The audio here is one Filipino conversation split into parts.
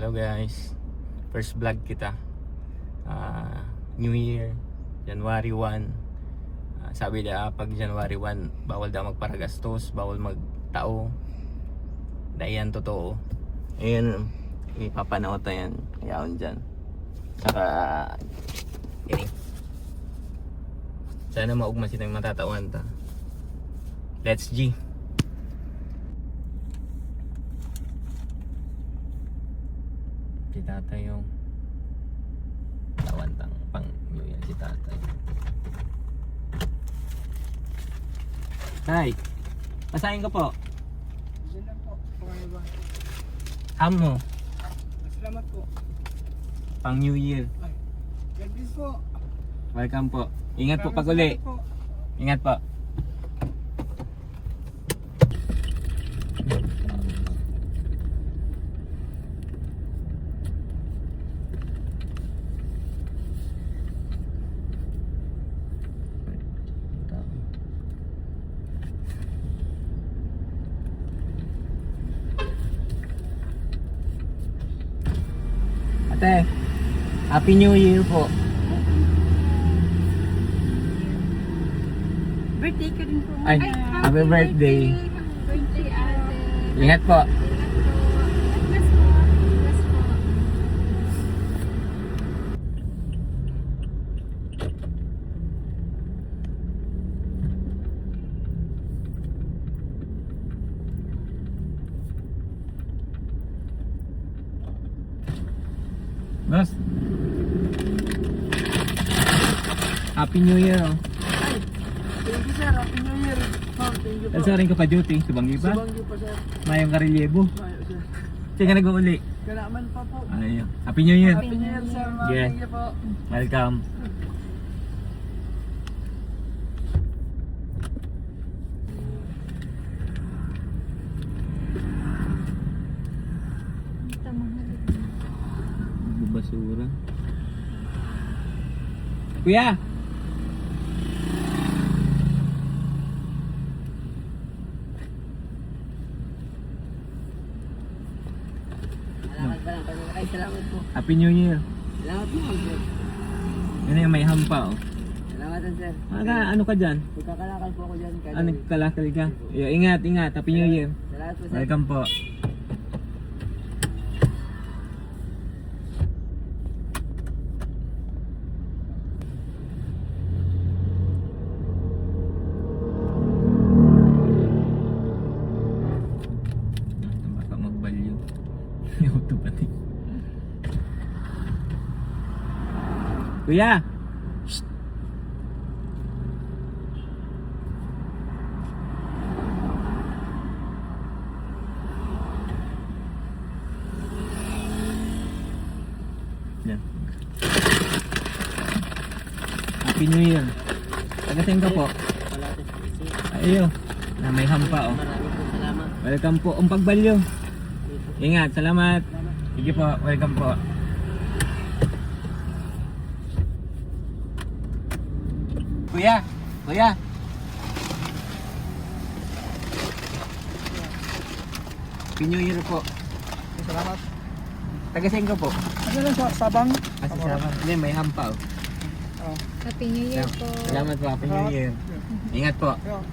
Hello guys, first vlog kita. New Year, January 1. Sabi da pag January 1 bawal daw magparagastos, bawal magtao. Dayan totoo. Ayun, ipapanaot na yan. Yaon dyan. Saka ini. Sana maugma silang matatawan ta. Let's G. Si tatay yung tawantang pang New Year si tatay. Tay, pasahin ko po. Sila po, pangalawa. Ham mo, Salamat po. pang New Year. Ay, God bless po. Welcome po. Ingat po Maraming pag uli. salamat po. Ingat po. Ate, Happy New Year po. Birthday ka rin po. Ay, happy birthday. Birthday, ate. Ingat po. Bless po. Bless po. Boss. Happy New Year oh. Thank you sir, Happy New Year. Oh, thank you po. Sa rin ka pa duty, subanggi pa. Subangyo pa sir. Mayang karilyebo. Mayo sir. Sige ka nag-uuli. Kalaman pa po. Ayun. Happy New Year. Happy New Year sir. Yeah. Thank you po. Welcome. Ito mga Basura. Kuya! Salamat po. Happy New Year. Salamat po sir. Yan yung may hampa oh. Salamat sir. Ano ka dyan? Magkakalakal po ako dyan. Nagkalakal ka? Ingat, ingat. Happy New Year. Salamat po sir. Welcome po. Baka magbalyo. Auto pati. Kuya! Shh! Yan. Happy New Year. Tagasin ka po. Ayo. Na may hampa oh. Maraming po salamat. Welcome po. Ang pagbalyo. Ingat. Salamat. Sige po. Welcome po. Kuya. Kuya. Happy New Year po. Salamat. Tagasin ko po. Ano lang po, sabang? Kasi sama. Hindi, may hampa oh. Oh. Happy New Year po. Salamat po. Happy New Year. Ingat po. Yo.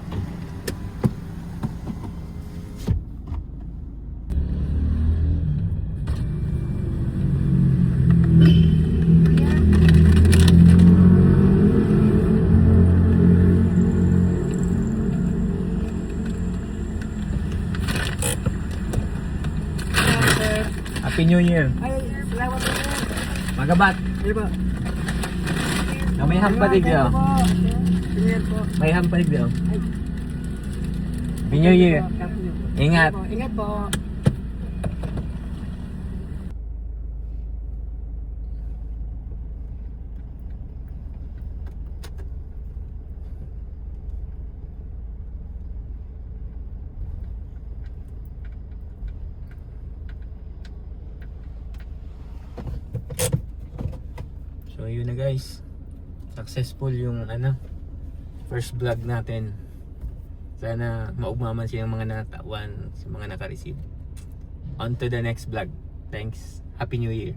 Happy New Year. Ay, salamat po sir. Magabat. Sige po. May hampalig daw. Happy New Year po. May hampalig daw. Happy New Year. Ingat. Ingat po. So yun na guys. Successful yung first vlog natin. Sana maugmaman siya ng mga natawan, sa mga naka-receive. On to the next vlog. Thanks. Happy New Year.